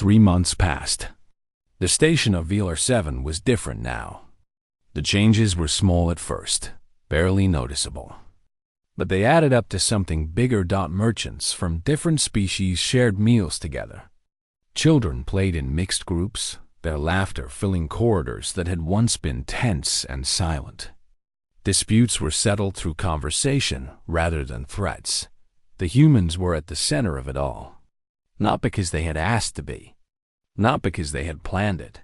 3 months passed. The station of Velar 7 was different now. The changes were small at first, barely noticeable. But they added up to something bigger. Merchants from different species shared meals together. Children played in mixed groups, their laughter filling corridors that had once been tense and silent. Disputes were settled through conversation rather than threats. The humans were at the center of it all. Not because they had asked to be, not because they had planned it,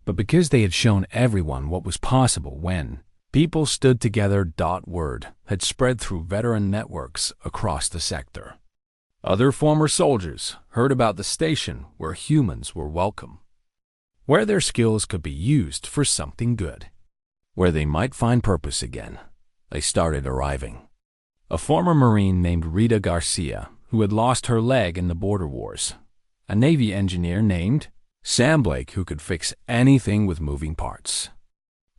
but because they had shown everyone what was possible when people stood together. Word had spread through veteran networks across the sector. Other former soldiers heard about the station where humans were welcome, where their skills could be used for something good, where they might find purpose again. They started arriving. A former Marine named Rita Garcia, who had lost her leg in the border wars. A Navy engineer named Sam Blake, who could fix anything with moving parts.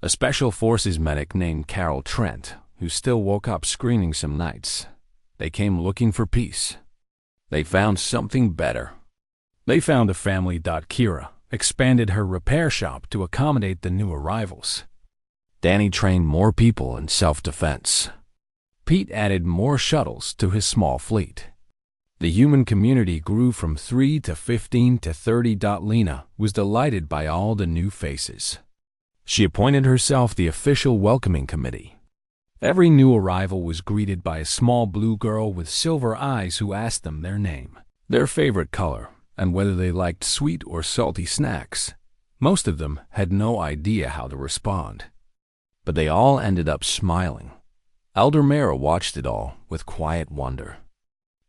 A Special Forces medic named Carol Trent, who still woke up screaming some nights. They came looking for peace. They found something better. They found a family. Kira expanded her repair shop to accommodate the new arrivals. Danny trained more people in self-defense. Pete added more shuttles to his small fleet. The human community grew from 3 to 15 to 30. Lena was delighted by all the new faces. She appointed herself the official welcoming committee. Every new arrival was greeted by a small blue girl with silver eyes who asked them their name, their favorite color, and whether they liked sweet or salty snacks. Most of them had no idea how to respond, but they all ended up smiling. Elder Mara watched it all with quiet wonder.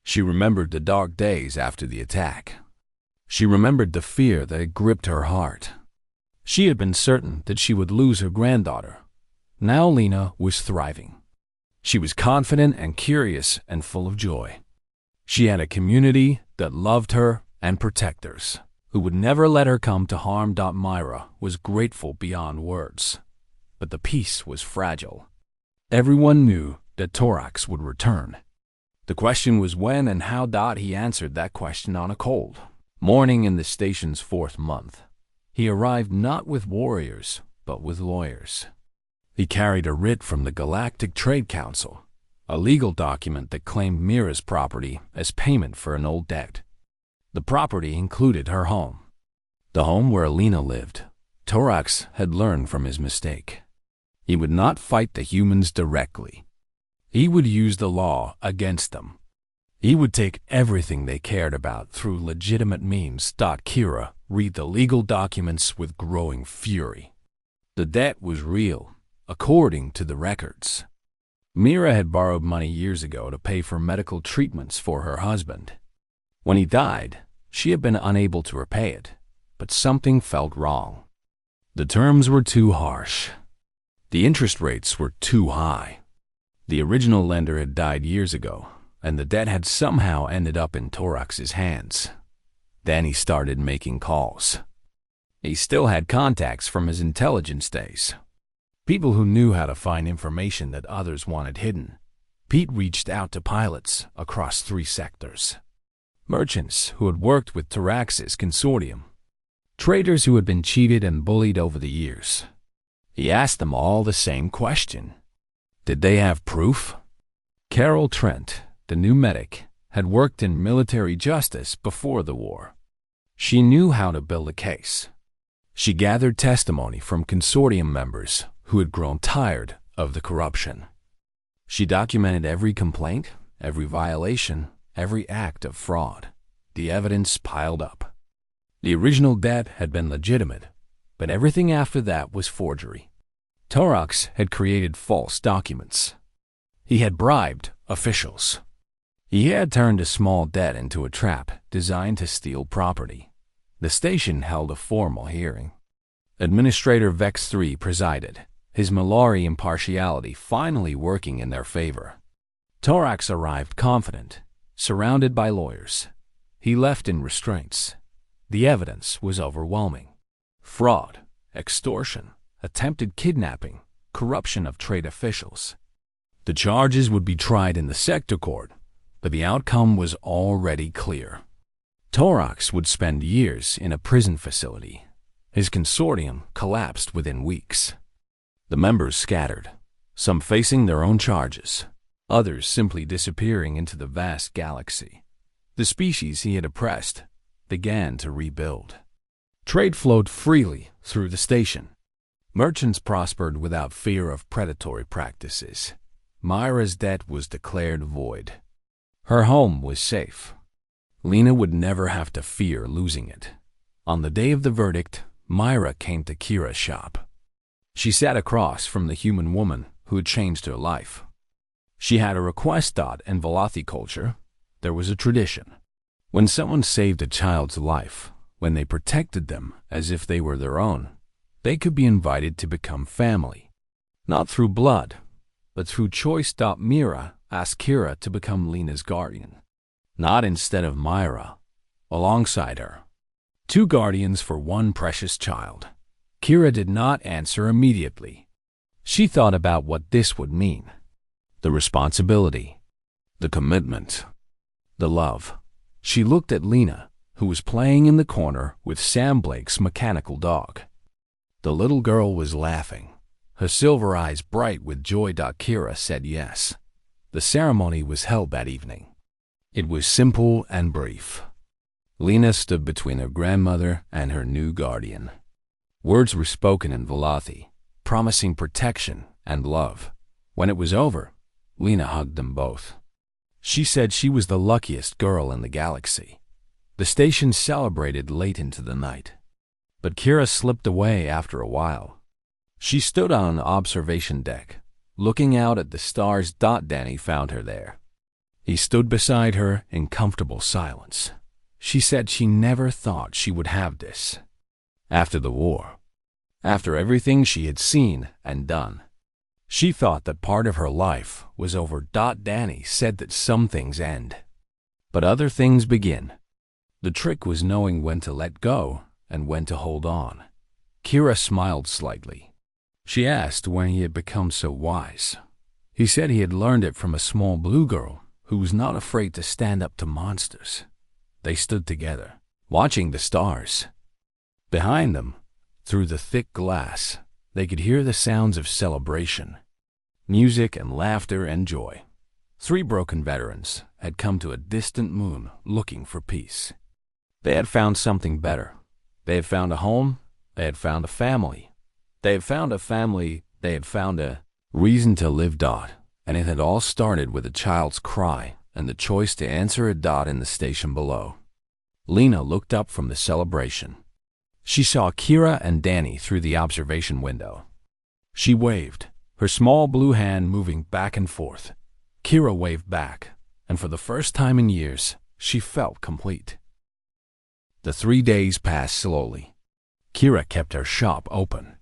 She remembered the dark days after the attack. She remembered the fear that had gripped her heart. She had been certain that she would lose her granddaughter. Now Lena was thriving. She was confident and curious and full of joy. She had a community that loved her and protectors, who would never let her come to harm. Myra was grateful beyond words. But the peace was fragile. Everyone knew that Torax would return. The question was when and how. He answered that question on a cold morning in the station's 4th month. He arrived not with warriors, but with lawyers. He carried a writ from the Galactic Trade Council, a legal document that claimed Mira's property as payment for an old debt. The property included her home, the home where Alina lived. Torax had learned from his mistake. He would not fight the humans directly. He would use the law against them. He would take everything they cared about through legitimate means. Kira read the legal documents with growing fury. The debt was real, according to the records. Mira had borrowed money years ago to pay for medical treatments for her husband. When he died, she had been unable to repay it, but something felt wrong. The terms were too harsh. The interest rates were too high. The original lender had died years ago, and the debt had somehow ended up in Torax's hands. Then he started making calls. He still had contacts from his intelligence days. People who knew how to find information that others wanted hidden. Pete reached out to pilots across 3 sectors. Merchants who had worked with Torax's consortium. Traders who had been cheated and bullied over the years. He asked them all the same question. Did they have proof? Carol Trent, the new medic, had worked in military justice before the war. She knew how to build a case. She gathered testimony from consortium members who had grown tired of the corruption. She documented every complaint, every violation, every act of fraud. The evidence piled up. The original debt had been legitimate, but everything after that was forgery. Torax had created false documents. He had bribed officials. He had turned a small debt into a trap designed to steal property. The station held a formal hearing. Administrator Vex 3 presided, his Malari impartiality finally working in their favor. Torax arrived confident, surrounded by lawyers. He left in restraints. The evidence was overwhelming. Fraud, extortion, attempted kidnapping, corruption of trade officials. The charges would be tried in the sector court, but the outcome was already clear. Torax would spend years in a prison facility. His consortium collapsed within weeks. The members scattered, some facing their own charges, others simply disappearing into the vast galaxy. The species he had oppressed began to rebuild. Trade flowed freely through the station. Merchants prospered without fear of predatory practices. Myra's debt was declared void. Her home was safe. Lena would never have to fear losing it. On the day of the verdict, Myra came to Kira's shop. She sat across from the human woman who had changed her life. She had a request. In Velothi culture, there was a tradition. When someone saved a child's life, when they protected them as if they were their own, they could be invited to become family. Not through blood, but through choice. Mira asked Kira to become Lena's guardian. Not instead of Myra, alongside her. 2 guardians for 1 precious child. Kira did not answer immediately. She thought about what this would mean. The responsibility, the commitment, the love. She looked at Lena, who was playing in the corner with Sam Blake's mechanical dog. The little girl was laughing, her silver eyes bright with joy. Kira said yes. The ceremony was held that evening. It was simple and brief. Lena stood between her grandmother and her new guardian. Words were spoken in Velothi, promising protection and love. When it was over, Lena hugged them both. She said she was the luckiest girl in the galaxy. The station celebrated late into the night. But Kira slipped away after a while. She stood on an observation deck, looking out at the stars. Danny found her there. He stood beside her in comfortable silence. She said she never thought she would have this. After the war, after everything she had seen and done, she thought that part of her life was over. Danny said that some things end, but other things begin. The trick was knowing when to let go and when to hold on. Kira smiled slightly. She asked when he had become so wise. He said he had learned it from a small blue girl who was not afraid to stand up to monsters. They stood together, watching the stars. Behind them, through the thick glass, they could hear the sounds of celebration, music and laughter and joy. 3 broken veterans had come to a distant moon looking for peace. They had found something better. They had found a home. They had found a family. They had found a family. They had found a reason to live. And it had all started with a child's cry and the choice to answer it. In the station below, Lena looked up from the celebration. She saw Kira and Danny through the observation window. She waved, her small blue hand moving back and forth. Kira waved back, and for the first time in years, she felt complete. The 3 days passed slowly. Kira kept her shop open.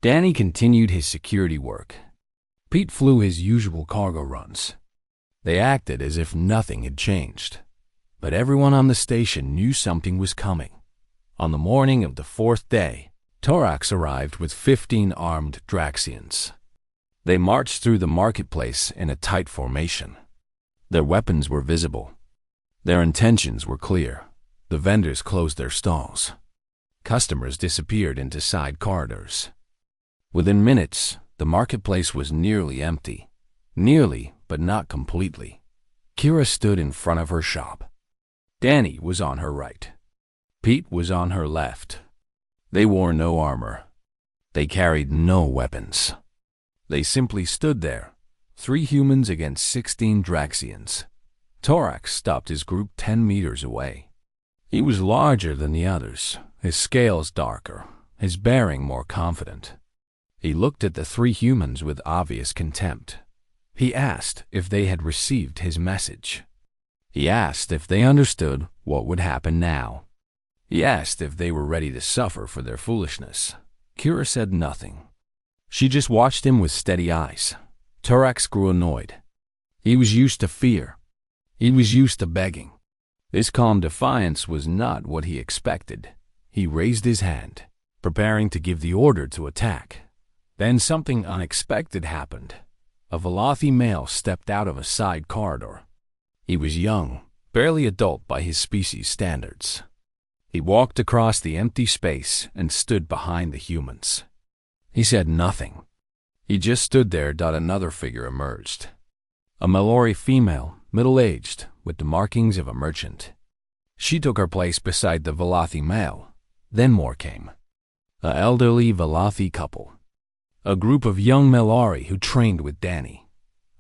Danny continued his security work. Pete flew his usual cargo runs. They acted as if nothing had changed. But everyone on the station knew something was coming. On the morning of the 4th day, Torax arrived with 15 armed Draxians. They marched through the marketplace in a tight formation. Their weapons were visible. Their intentions were clear. The vendors closed their stalls. Customers disappeared into side corridors. Within minutes, the marketplace was nearly empty. Nearly, but not completely. Kira stood in front of her shop. Danny was on her right. Pete was on her left. They wore no armor. They carried no weapons. They simply stood there, 3 humans against 16 Draxians. Torax stopped his group 10 meters away. He was larger than the others, his scales darker, his bearing more confident. He looked at the 3 humans with obvious contempt. He asked if they had received his message. He asked if they understood what would happen now. He asked if they were ready to suffer for their foolishness. Kira said nothing. She just watched him with steady eyes. Torax grew annoyed. He was used to fear. He was used to begging. This calm defiance was not what he expected. He raised his hand, preparing to give the order to attack. Then something unexpected happened. A Velothi male stepped out of a side corridor. He was young, barely adult by his species standards. He walked across the empty space and stood behind the humans. He said nothing. He just stood there. Another figure emerged. A Mallory female, middle-aged, with the markings of a merchant. She took her place beside the Velothi male. Then more came. An elderly Velothi couple. A group of young Mallory who trained with Danny.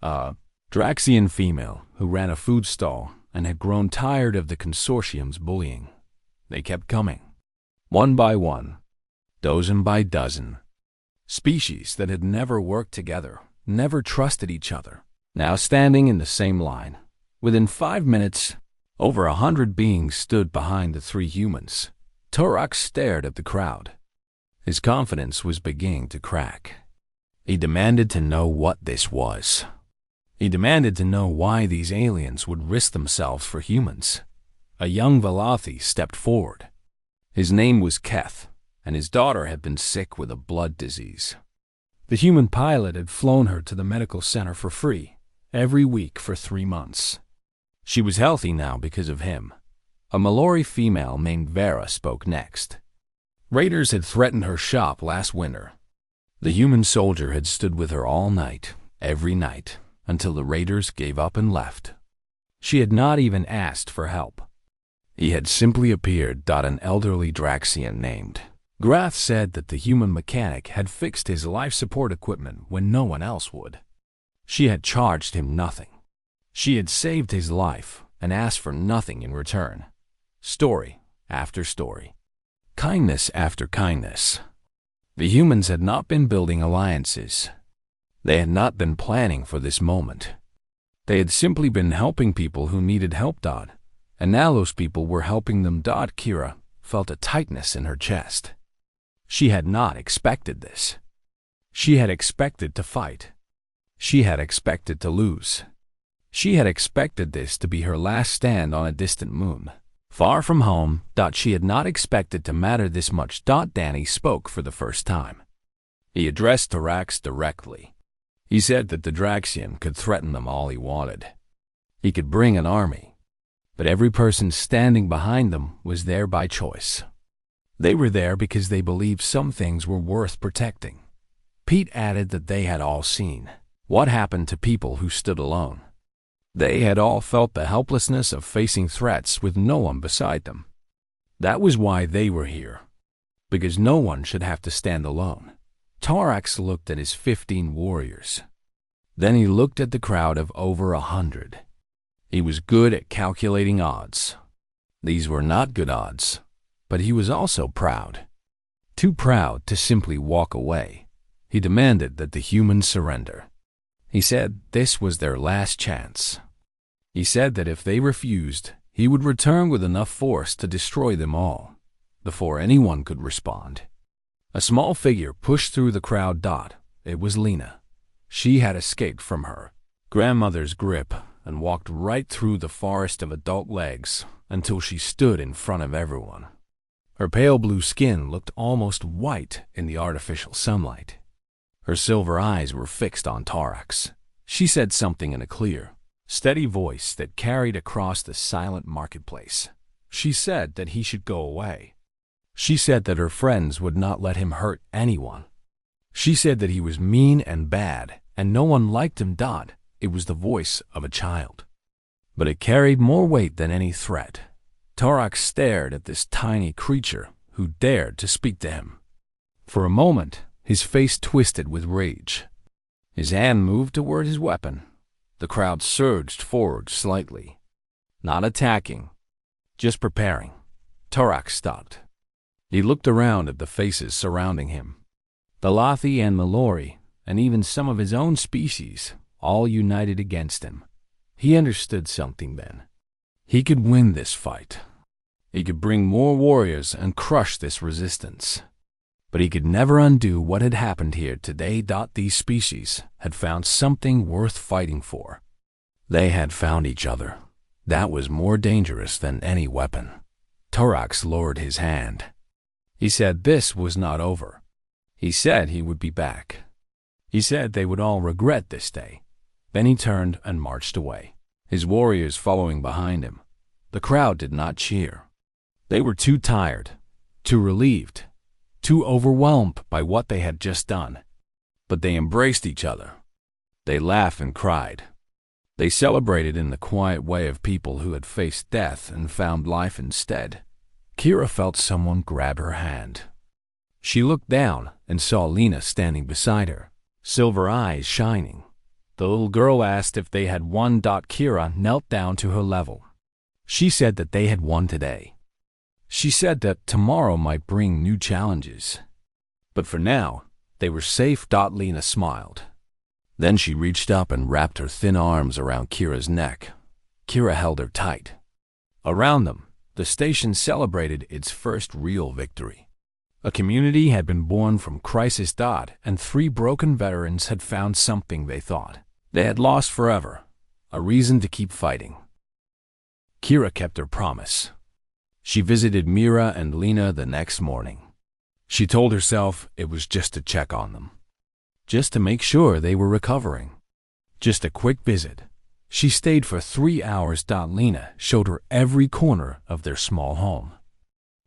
A Draxian female who ran a food stall and had grown tired of the consortium's bullying. They kept coming. One by one. Dozen by dozen. Species that had never worked together, never trusted each other, now standing in the same line. Within 5 minutes, over 100 beings stood behind the 3 humans. Torak stared at the crowd. His confidence was beginning to crack. He demanded to know what this was. He demanded to know why these aliens would risk themselves for humans. A young Velothi stepped forward. His name was Keth, and his daughter had been sick with a blood disease. The human pilot had flown her to the medical center for free, every week for 3 months. She was healthy now because of him. A Mallory female named Vera spoke next. Raiders had threatened her shop last winter. The human soldier had stood with her all night, every night, until the raiders gave up and left. She had not even asked for help. He had simply appeared. An elderly Draxian named Grath said that the human mechanic had fixed his life support equipment when no one else would. She had charged him nothing. She had saved his life and asked for nothing in return. Story after story. Kindness after kindness. The humans had not been building alliances. They had not been planning for this moment. They had simply been helping people who needed help. And now those people were helping them. Kira felt a tightness in her chest. She had not expected this. She had expected to fight. She had expected to lose. She had expected this to be her last stand on a distant moon, far from home. She had not expected to matter this much. Danny spoke for the first time. He addressed Torax directly. He said that the Draxian could threaten them all he wanted. He could bring an army. But every person standing behind them was there by choice. They were there because they believed some things were worth protecting. Pete added that they had all seen what happened to people who stood alone. They had all felt the helplessness of facing threats with no one beside them. That was why they were here, because no one should have to stand alone. Torax looked at his 15 warriors. Then he looked at the crowd of over 100. He was good at calculating odds. These were not good odds, but he was also proud. Too proud to simply walk away. He demanded that the humans surrender. He said this was their last chance. He said that if they refused, he would return with enough force to destroy them all, before anyone could respond. A small figure pushed through the crowd. It was Lena. She had escaped from her grandmother's grip and walked right through the forest of adult legs until she stood in front of everyone. Her pale blue skin looked almost white in the artificial sunlight. Her silver eyes were fixed on Torax. She said something in a clear, steady voice that carried across the silent marketplace. She said that he should go away. She said that her friends would not let him hurt anyone. She said that he was mean and bad, and no one liked him. It was the voice of a child. But it carried more weight than any threat. Torax stared at this tiny creature who dared to speak to him. For a moment, his face twisted with rage. His hand moved toward his weapon. The crowd surged forward slightly. Not attacking, just preparing. Torax stopped. He looked around at the faces surrounding him. The Lothi and Mallory, and even some of his own species, all united against him. He understood something then. He could win this fight. He could bring more warriors and crush this resistance. But he could never undo what had happened here today. These species had found something worth fighting for. They had found each other. That was more dangerous than any weapon. Torax lowered his hand. He said this was not over. He said he would be back. He said they would all regret this day. Then he turned and marched away, his warriors following behind him. The crowd did not cheer. They were too tired, too relieved, too overwhelmed by what they had just done. But they embraced each other. They laughed and cried. They celebrated in the quiet way of people who had faced death and found life instead. Kira felt someone grab her hand. She looked down and saw Lena standing beside her, silver eyes shining. The little girl asked if they had won. Kira knelt down to her level. She said that they had won today. She said that tomorrow might bring new challenges. But for now, they were safe. Lena smiled. Then she reached up and wrapped her thin arms around Kira's neck. Kira held her tight. Around them, the station celebrated its first real victory. A community had been born from crisis. And 3 broken veterans had found something they thought they had lost forever, a reason to keep fighting. Kira kept her promise. She visited Mira and Lena the next morning. She told herself it was just to check on them, just to make sure they were recovering. Just a quick visit. She stayed for 3 hours. Lena showed her every corner of their small home.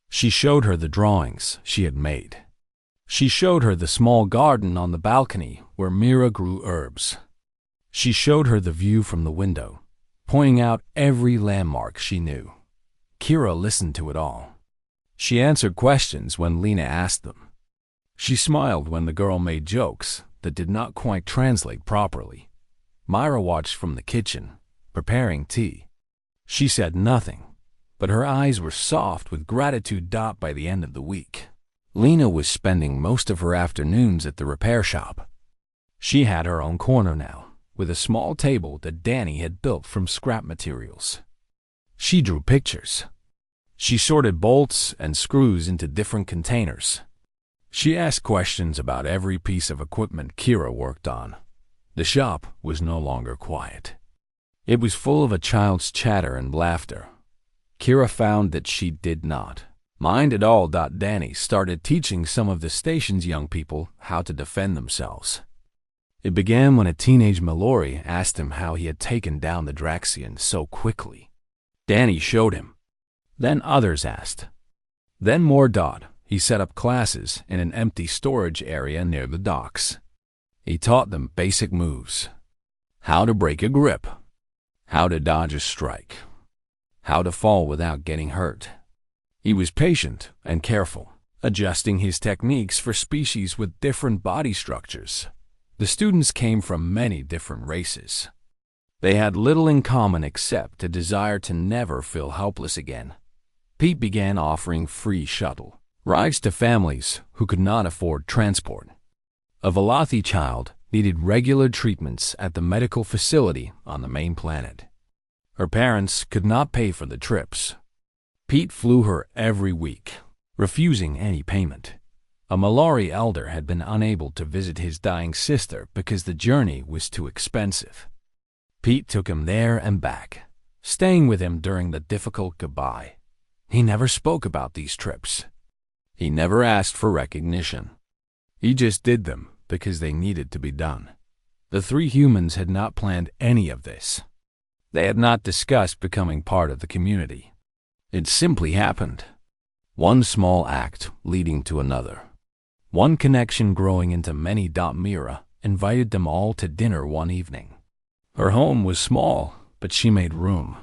She showed her the drawings she had made. She showed her the small garden on the balcony where Mira grew herbs. She showed her the view from the window, pointing out every landmark she knew. Kira listened to it all. She answered questions when Lena asked them. She smiled when the girl made jokes that did not quite translate properly. Myra watched from the kitchen, preparing tea. She said nothing, but her eyes were soft with gratitude. By the end of the week, Lena was spending most of her afternoons at the repair shop. She had her own corner now, with a small table that Danny had built from scrap materials. She drew pictures. She sorted bolts and screws into different containers. She asked questions about every piece of equipment Kira worked on. The shop was no longer quiet. It was full of a child's chatter and laughter. Kira found that she did not mind at all. Danny started teaching some of the station's young people how to defend themselves. It began when a teenage Mallory asked him how he had taken down the Draxians so quickly. Danny showed him. Then others asked. Then more. He set up classes in an empty storage area near the docks. He taught them basic moves. How to break a grip. How to dodge a strike. How to fall without getting hurt. He was patient and careful, adjusting his techniques for species with different body structures. The students came from many different races. They had little in common except a desire to never feel helpless again. Pete began offering free shuttle rides to families who could not afford transport. A Velothi child needed regular treatments at the medical facility on the main planet. Her parents could not pay for the trips. Pete flew her every week, refusing any payment. A Mallory elder had been unable to visit his dying sister because the journey was too expensive. Pete took him there and back, staying with him during the difficult goodbye. He never spoke about these trips. He never asked for recognition. He just did them because they needed to be done. The 3 humans had not planned any of this. They had not discussed becoming part of the community. It simply happened. One small act leading to another. One connection growing into many. Mira invited them all to dinner one evening. Her home was small, but she made room.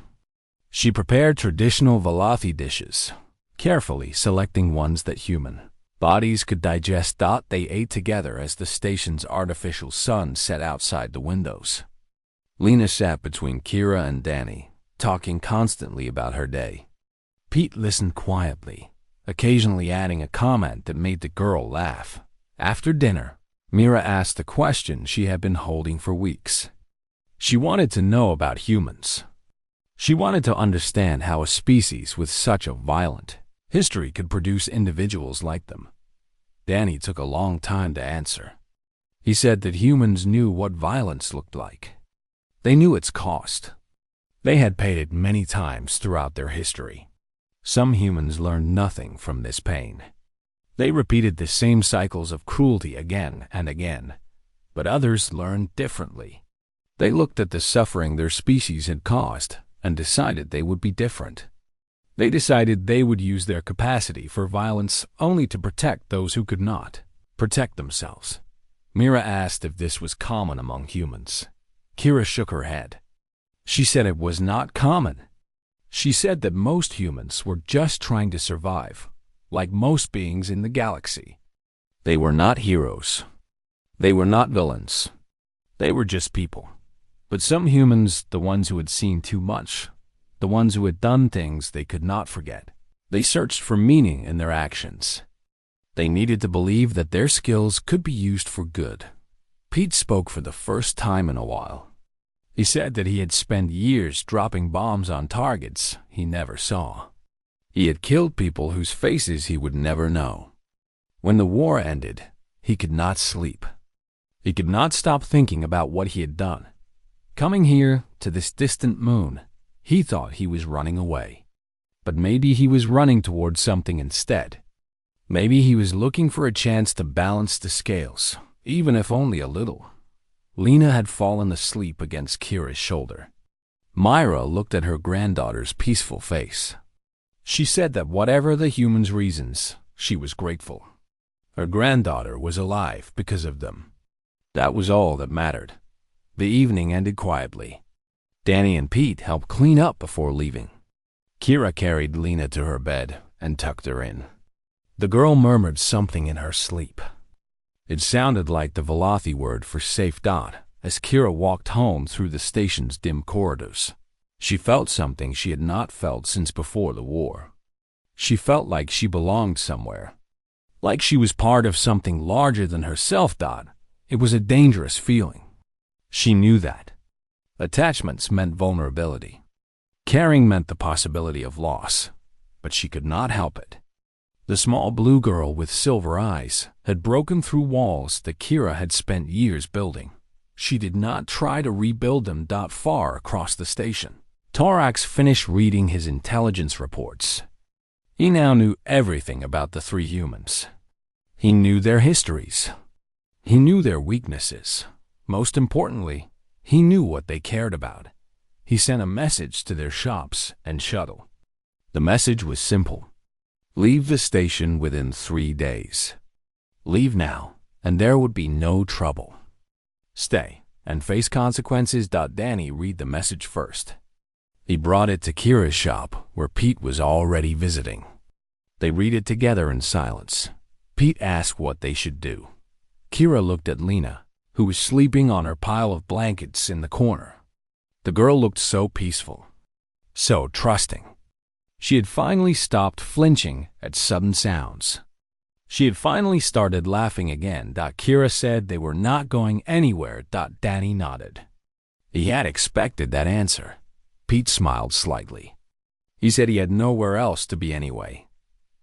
She prepared traditional Velothi dishes, carefully selecting ones that human bodies could digest. They ate together as the station's artificial sun set outside the windows. Lena sat between Kira and Danny, talking constantly about her day. Pete listened quietly, occasionally adding a comment that made the girl laugh. After dinner, Mira asked a question she had been holding for weeks. She wanted to know about humans. She wanted to understand how a species with such a violent history could produce individuals like them. Danny took a long time to answer. He said that humans knew what violence looked like. They knew its cost. They had paid it many times throughout their history. Some humans learned nothing from this pain. They repeated the same cycles of cruelty again and again, but others learned differently. They looked at the suffering their species had caused and decided they would be different. They decided they would use their capacity for violence only to protect those who could not protect themselves. Mira asked if this was common among humans. Kira shook her head. She said it was not common. She said that most humans were just trying to survive, like most beings in the galaxy. They were not heroes. They were not villains. They were just people. But some humans, the ones who had seen too much, the ones who had done things they could not forget, they searched for meaning in their actions. They needed to believe that their skills could be used for good. Pete spoke for the first time in a while. He said that he had spent years dropping bombs on targets he never saw. He had killed people whose faces he would never know. When the war ended, he could not sleep. He could not stop thinking about what he had done. Coming here, to this distant moon, he thought he was running away. But maybe he was running towards something instead. Maybe he was looking for a chance to balance the scales, even if only a little. Lena had fallen asleep against Kira's shoulder. Myra looked at her granddaughter's peaceful face. She said that whatever the humans' reasons, she was grateful. Her granddaughter was alive because of them. That was all that mattered. The evening ended quietly. Danny and Pete helped clean up before leaving. Kira carried Lena to her bed and tucked her in. The girl murmured something in her sleep. It sounded like the Velothi word for safe dot as Kira walked home through the station's dim corridors. She felt something she had not felt since before the war. She felt like she belonged somewhere. Like she was part of something larger than herself. It was a dangerous feeling. She knew that. Attachments meant vulnerability. Caring meant the possibility of loss, but she could not help it. The small blue girl with silver eyes had broken through walls that Kira had spent years building. She did not try to rebuild them. Far across the station, Torax finished reading his intelligence reports. He now knew everything about the three humans. He knew their histories. He knew their weaknesses. Most importantly, he knew what they cared about. He sent a message to their shops and shuttle. The message was simple. Leave the station within 3 days. Leave now, and there would be no trouble. Stay and face consequences. Danny read the message first. He brought it to Kira's shop, where Pete was already visiting. They read it together in silence. Pete asked what they should do. Kira looked at Lena, who was sleeping on her pile of blankets in the corner. The girl looked so peaceful, so trusting. She had finally stopped flinching at sudden sounds. She had finally started laughing again. Kira said they were not going anywhere. Danny nodded. He had expected that answer. Pete smiled slightly. He said he had nowhere else to be anyway.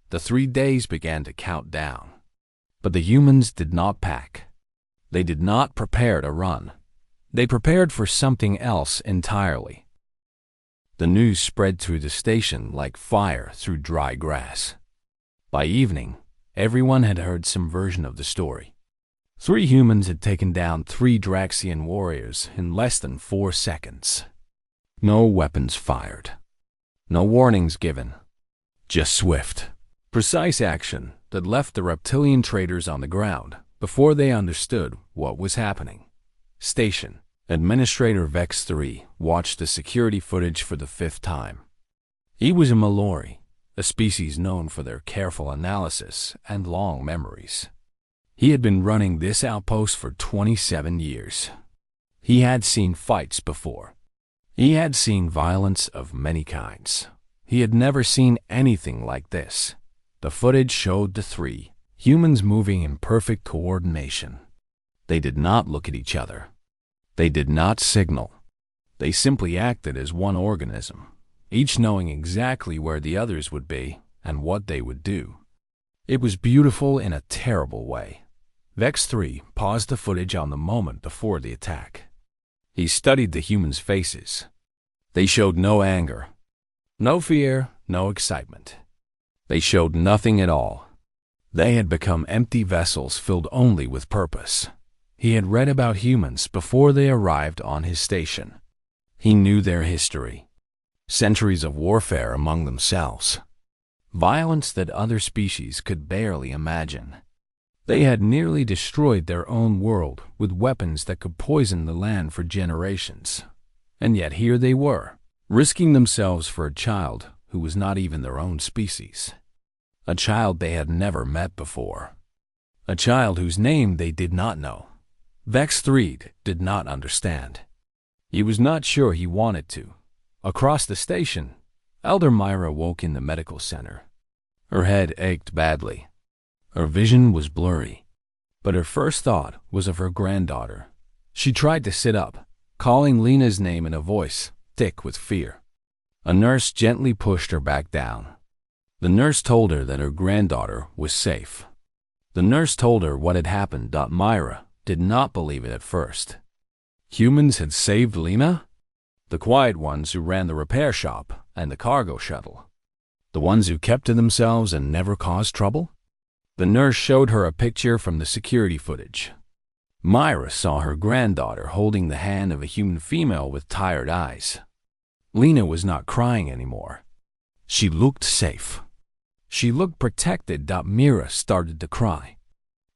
The 3 days began to count down. But the humans did not pack. They did not prepare to run. They prepared for something else entirely. The news spread through the station like fire through dry grass. By evening, everyone had heard some version of the story. 3 humans had taken down 3 Draxian warriors in less than 4 seconds. No weapons fired. No warnings given. Just swift, precise action that left the reptilian traders on the ground before they understood what was happening. Station Administrator Vex 3 watched the security footage for the 5th time. He was a Mallory, a species known for their careful analysis and long memories. He had been running this outpost for 27 years. He had seen fights before. He had seen violence of many kinds. He had never seen anything like this. The footage showed the 3 humans moving in perfect coordination. They did not look at each other. They did not signal. They simply acted as one organism, each knowing exactly where the others would be and what they would do. It was beautiful in a terrible way. Vex 3 paused the footage on the moment before the attack. He studied the humans' faces. They showed no anger, no fear, no excitement. They showed nothing at all. They had become empty vessels filled only with purpose. He had read about humans before they arrived on his station. He knew their history. Centuries of warfare among themselves. Violence that other species could barely imagine. They had nearly destroyed their own world with weapons that could poison the land for generations. And yet here they were, risking themselves for a child who was not even their own species. A child they had never met before. A child whose name they did not know. Vex 3 did not understand. He was not sure he wanted to. Across the station, Elder Myra woke in the medical center. Her head ached badly. Her vision was blurry. But her first thought was of her granddaughter. She tried to sit up, calling Lena's name in a voice thick with fear. A nurse gently pushed her back down. The nurse told her that her granddaughter was safe. The nurse told her what had happened. Myra did not believe it at first. Humans had saved Lena? The quiet ones who ran the repair shop and the cargo shuttle? The ones who kept to themselves and never caused trouble? The nurse showed her a picture from the security footage. Myra saw her granddaughter holding the hand of a human female with tired eyes. Lena was not crying anymore. She looked safe. She looked protected. Myra started to cry.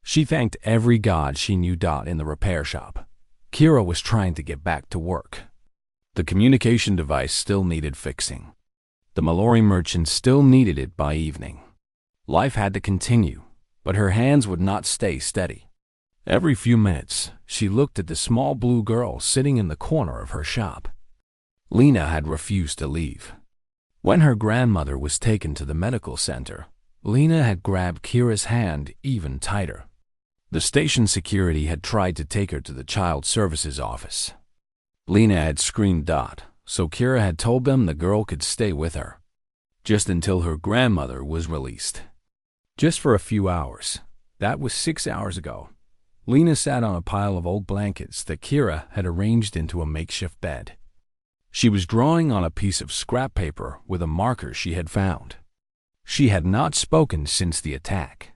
She thanked every god she knew. In the repair shop, Kira was trying to get back to work. The communication device still needed fixing. The Mallory merchant still needed it by evening. Life had to continue, but her hands would not stay steady. Every few minutes, she looked at the small blue girl sitting in the corner of her shop. Lena had refused to leave. When her grandmother was taken to the medical center, Lena had grabbed Kira's hand even tighter. The station security had tried to take her to the child services office. Lena had screamed. So Kira had told them the girl could stay with her, just until her grandmother was released. Just for a few hours. That was 6 hours ago. Lena sat on a pile of old blankets that Kira had arranged into a makeshift bed. She was drawing on a piece of scrap paper with a marker she had found. She had not spoken since the attack,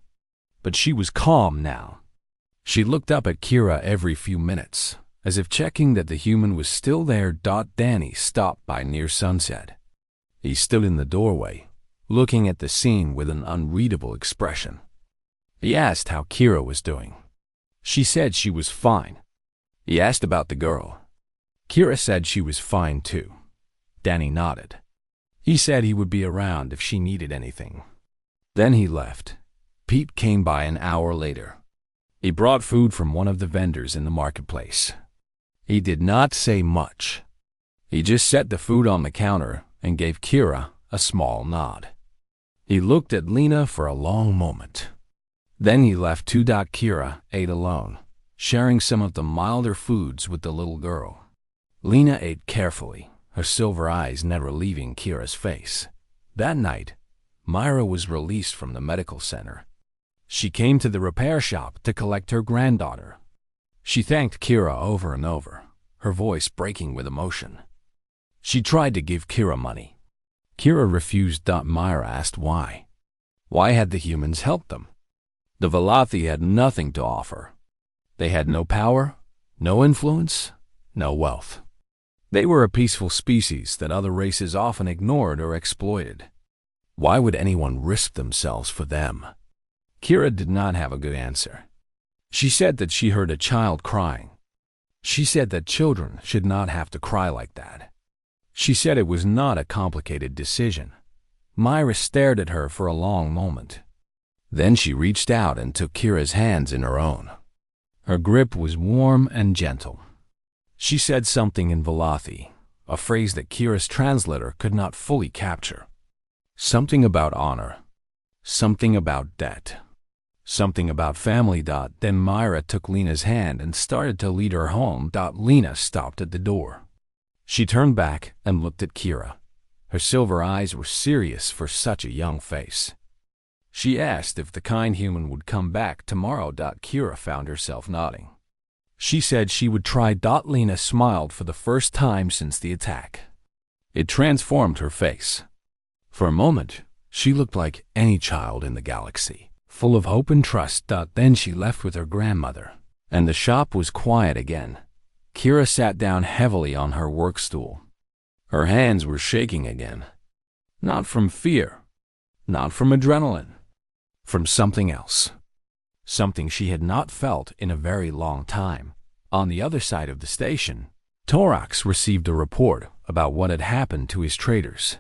but she was calm now. She looked up at Kira every few minutes, as if checking that the human was still there. Danny stopped by near sunset. He stood in the doorway, looking at the scene with an unreadable expression. He asked how Kira was doing. She said she was fine. He asked about the girl. Kira said she was fine too. Danny nodded. He said he would be around if she needed anything. Then he left. Pete came by an hour later. He brought food from one of the vendors in the marketplace. He did not say much. He just set the food on the counter and gave Kira a small nod. He looked at Lena for a long moment. Then he left too. Kira ate alone, sharing some of the milder foods with the little girl. Lena ate carefully, her silver eyes never leaving Kira's face. That night, Myra was released from the medical center. She came to the repair shop to collect her granddaughter. She thanked Kira over and over, her voice breaking with emotion. She tried to give Kira money. Kira refused. Myra asked why. Why had the humans helped them? The Velothi had nothing to offer. They had no power, no influence, no wealth. They were a peaceful species that other races often ignored or exploited. Why would anyone risk themselves for them? Kira did not have a good answer. She said that she heard a child crying. She said that children should not have to cry like that. She said it was not a complicated decision. Myra stared at her for a long moment. Then she reached out and took Kira's hands in her own. Her grip was warm and gentle. She said something in Velothi, a phrase that Kira's translator could not fully capture. Something about honor. Something about debt. Something about family. Then Myra took Lena's hand and started to lead her home. Lena stopped at the door. She turned back and looked at Kira. Her silver eyes were serious for such a young face. She asked if the kind human would come back tomorrow. Kira found herself nodding. She said she would try. Lena smiled for the first time since the attack. It transformed her face. For a moment, she looked like any child in the galaxy, full of hope and trust. Then she left with her grandmother, and the shop was quiet again. Kira sat down heavily on her work stool. Her hands were shaking again. Not from fear, not from adrenaline, from something else. Something she had not felt in a very long time. On the other side of the station, Torax received a report about what had happened to his traders.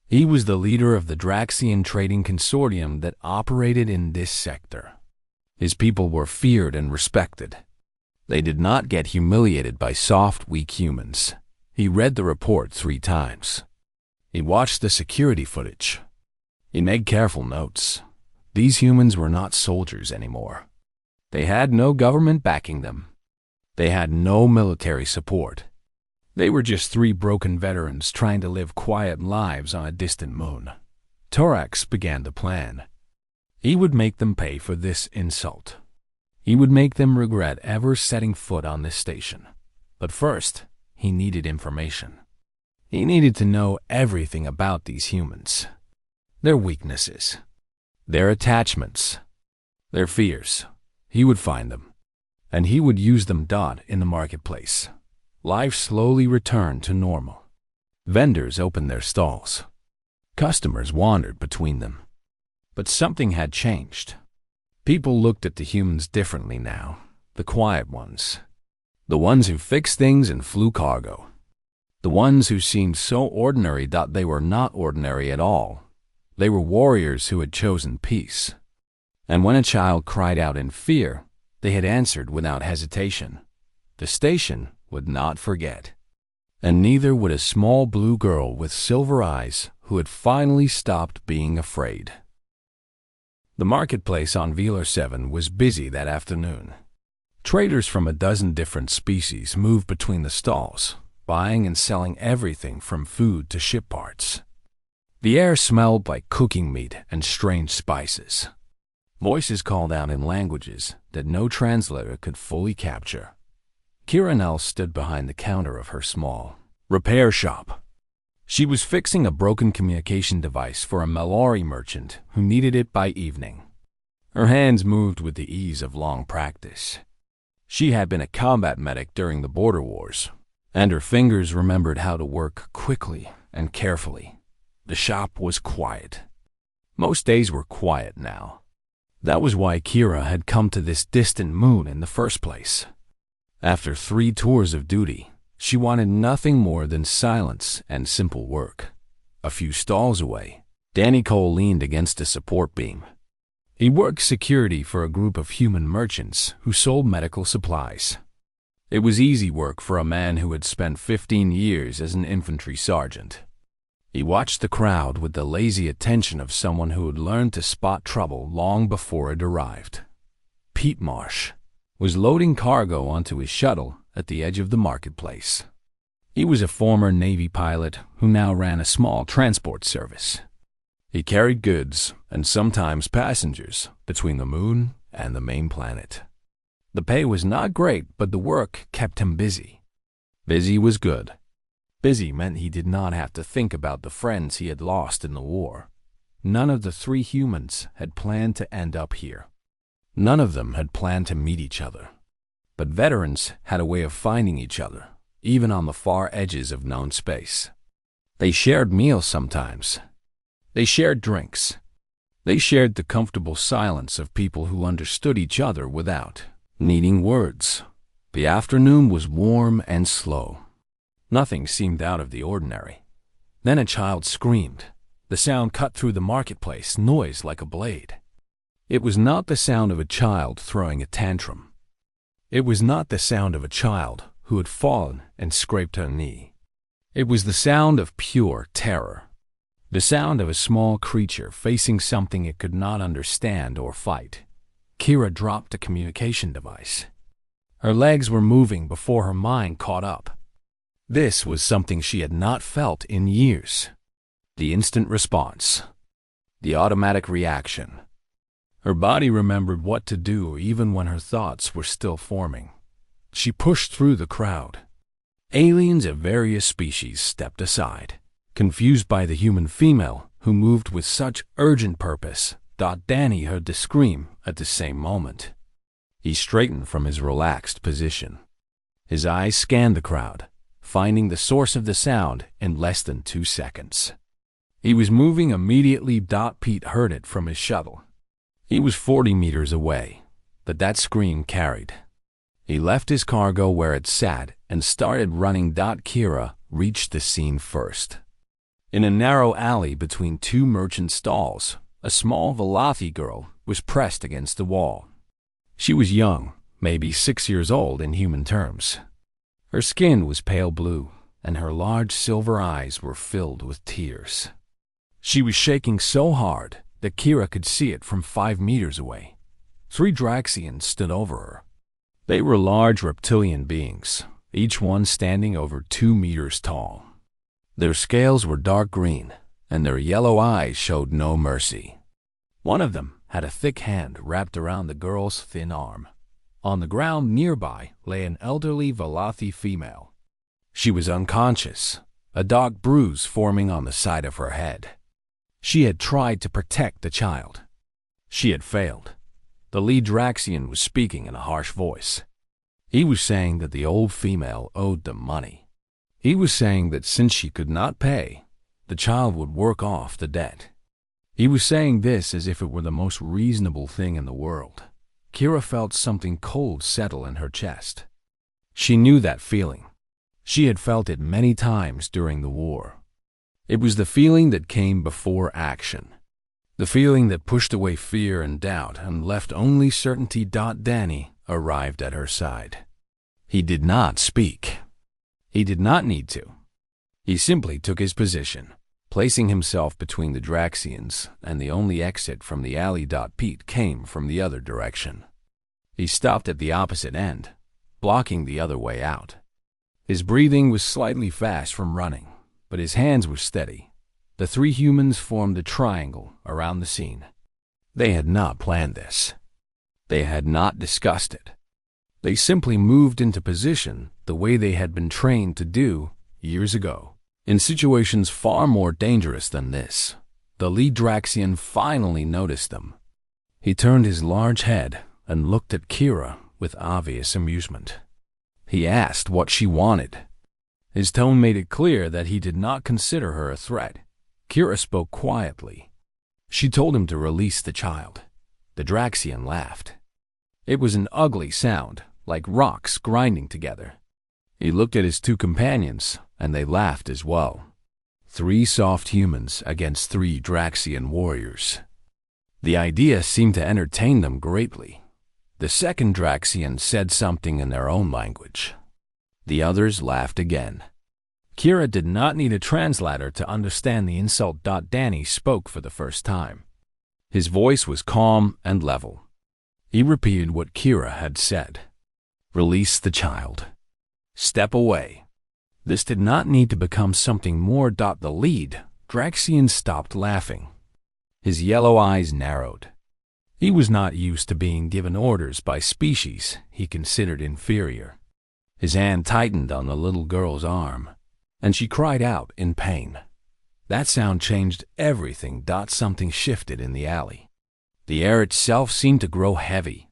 He was the leader of the Draxian trading consortium that operated in this sector. His people were feared and respected. They did not get humiliated by soft, weak humans. He read the report 3 times. He watched the security footage. He made careful notes. These humans were not soldiers anymore. They had no government backing them. They had no military support. They were just 3 broken veterans trying to live quiet lives on a distant moon. Torax began to plan. He would make them pay for this insult. He would make them regret ever setting foot on this station. But first, he needed information. He needed to know everything about these humans. Their weaknesses, their attachments, their fears. He would find them, and he would use them. In the marketplace, life slowly returned to normal. Vendors opened their stalls. Customers wandered between them. But something had changed. People looked at the humans differently now, the quiet ones. The ones who fixed things and flew cargo. The ones who seemed so ordinary that they were not ordinary at all. They were warriors who had chosen peace. And when a child cried out in fear, they had answered without hesitation. The station would not forget. And neither would a small blue girl with silver eyes who had finally stopped being afraid. The marketplace on Velar 7 was busy that afternoon. Traders from a dozen different species moved between the stalls, buying and selling everything from food to ship parts. The air smelled like cooking meat and strange spices. Voices called out in languages that no translator could fully capture. Kiranel stood behind the counter of her small repair shop. She was fixing a broken communication device for a Malari merchant who needed it by evening. Her hands moved with the ease of long practice. She had been a combat medic during the border wars, and her fingers remembered how to work quickly and carefully. The shop was quiet. Most days were quiet now. That was why Kira had come to this distant moon in the first place. After 3 tours of duty, she wanted nothing more than silence and simple work. A few stalls away, Danny Cole leaned against a support beam. He worked security for a group of human merchants who sold medical supplies. It was easy work for a man who had spent 15 years as an infantry sergeant. He watched the crowd with the lazy attention of someone who had learned to spot trouble long before it arrived. Pete Marsh was loading cargo onto his shuttle at the edge of the marketplace. He was a former Navy pilot who now ran a small transport service. He carried goods and sometimes passengers between the moon and the main planet. The pay was not great, but the work kept him busy. Busy was good. Busy meant he did not have to think about the friends he had lost in the war. None of the 3 humans had planned to end up here. None of them had planned to meet each other. But veterans had a way of finding each other, even on the far edges of known space. They shared meals sometimes. They shared drinks. They shared the comfortable silence of people who understood each other without needing words. The afternoon was warm and slow. Nothing seemed out of the ordinary. Then a child screamed. The sound cut through the marketplace, noise like a blade. It was not the sound of a child throwing a tantrum. It was not the sound of a child who had fallen and scraped her knee. It was the sound of pure terror. The sound of a small creature facing something it could not understand or fight. Kira dropped a communication device. Her legs were moving before her mind caught up. This was something she had not felt in years. The instant response. The automatic reaction. Her body remembered what to do even when her thoughts were still forming. She pushed through the crowd. Aliens of various species stepped aside, confused by the human female who moved with such urgent purpose. Danny heard the scream at the same moment. He straightened from his relaxed position. His eyes scanned the crowd. finding the source of the sound in less than 2 seconds. He was moving immediately. Pete heard it from his shuttle. He was 40 meters away, but that scream carried. He left his cargo where it sat and started running. Kira reached the scene first. In a narrow alley between 2 merchant stalls, a small Velothi girl was pressed against the wall. She was young, maybe 6 years old in human terms. Her skin was pale blue, and her large silver eyes were filled with tears. She was shaking so hard that Kira could see it from 5 meters away. 3 Draxians stood over her. They were large reptilian beings, each one standing over 2 meters tall. Their scales were dark green, and their yellow eyes showed no mercy. One of them had a thick hand wrapped around the girl's thin arm. On the ground nearby lay an elderly Velothi female. She was unconscious, a dark bruise forming on the side of her head. She had tried to protect the child. She had failed. The lead Draxian was speaking in a harsh voice. He was saying that the old female owed them money. He was saying that since she could not pay, the child would work off the debt. He was saying this as if it were the most reasonable thing in the world. Kira felt something cold settle in her chest. She knew that feeling. She had felt it many times during the war. It was the feeling that came before action. The feeling that pushed away fear and doubt and left only certainty. Danny arrived at her side. He did not speak. He did not need to. He simply took his position, placing himself between the Draxians, and the only exit from the alley. Pete came from the other direction. He stopped at the opposite end, blocking the other way out. His breathing was slightly fast from running, but his hands were steady. The 3 humans formed a triangle around the scene. They had not planned this. They had not discussed it. They simply moved into position the way they had been trained to do years ago. In situations far more dangerous than this, the lead Draxian finally noticed them. He turned his large head and looked at Kira with obvious amusement. He asked what she wanted. His tone made it clear that he did not consider her a threat. Kira spoke quietly. She told him to release the child. The Draxian laughed. It was an ugly sound, like rocks grinding together. He looked at his 2 companions, and they laughed as well. 3 soft humans against 3 Draxian warriors. The idea seemed to entertain them greatly. The second Draxian said something in their own language. The others laughed again. Kira did not need a translator to understand the insult. Danny spoke for the first time. His voice was calm and level. He repeated what Kira had said. Release the child. Step away. This did not need to become something more. The lead Draxian stopped laughing. His yellow eyes narrowed. He was not used to being given orders by species he considered inferior. His hand tightened on the little girl's arm, and she cried out in pain. That sound changed everything. Something shifted in the alley. The air itself seemed to grow heavy.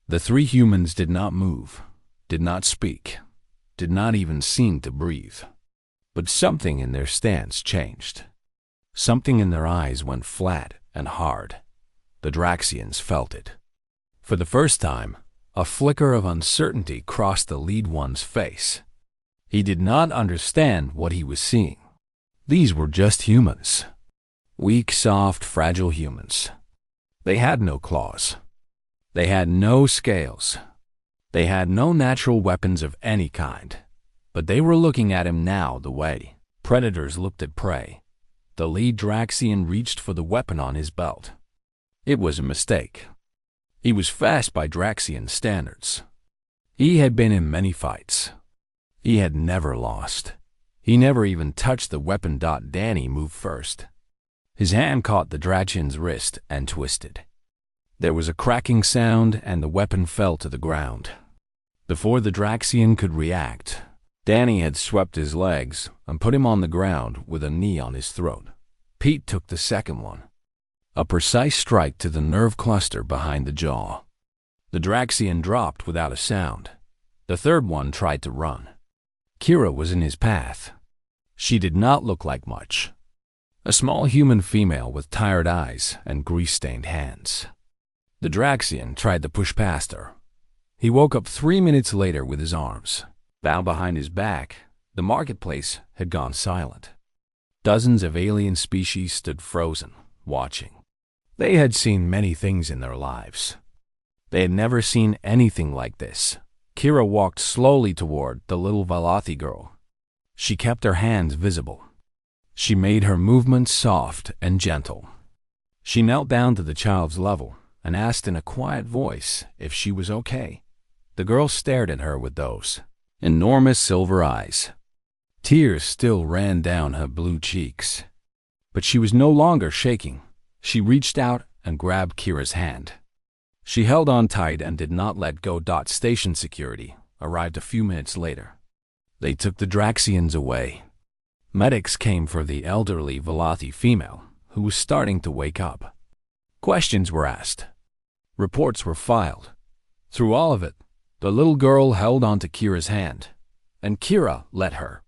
The 3 humans did not move, did not speak, did not even seem to breathe. But something in their stance changed. Something in their eyes went flat and hard. The Draxians felt it. For the first time, a flicker of uncertainty crossed the lead one's face. He did not understand what he was seeing. These were just humans. Weak, soft, fragile humans. They had no claws. They had no scales. They had no natural weapons of any kind. But they were looking at him now the way predators looked at prey. The lead Draxian reached for the weapon on his belt. It was a mistake. He was fast by Draxian standards. He had been in many fights. He had never lost. He never even touched the weapon. Danny moved first. His hand caught the Draxian's wrist and twisted. There was a cracking sound and the weapon fell to the ground. Before the Draxian could react, Danny had swept his legs and put him on the ground with a knee on his throat. Pete took the second one. A precise strike to the nerve cluster behind the jaw. The Draxian dropped without a sound. The third one tried to run. Kira was in his path. She did not look like much. A small human female with tired eyes and grease-stained hands. The Draxian tried to push past her. He woke up 3 minutes later with his arms bound behind his back. The marketplace had gone silent. Dozens of alien species stood frozen, watching. They had seen many things in their lives. They had never seen anything like this. Kira walked slowly toward the little Valathi girl. She kept her hands visible. She made her movements soft and gentle. She knelt down to the child's level and asked in a quiet voice if she was okay. The girl stared at her with those enormous silver eyes. Tears still ran down her blue cheeks. But she was no longer shaking. She reached out and grabbed Kira's hand. She held on tight and did not let go. Station security arrived a few minutes later. They took the Draxians away. Medics came for the elderly Valathi female, who was starting to wake up. Questions were asked. Reports were filed. Through all of it, the little girl held on to Kira's hand, and Kira let her.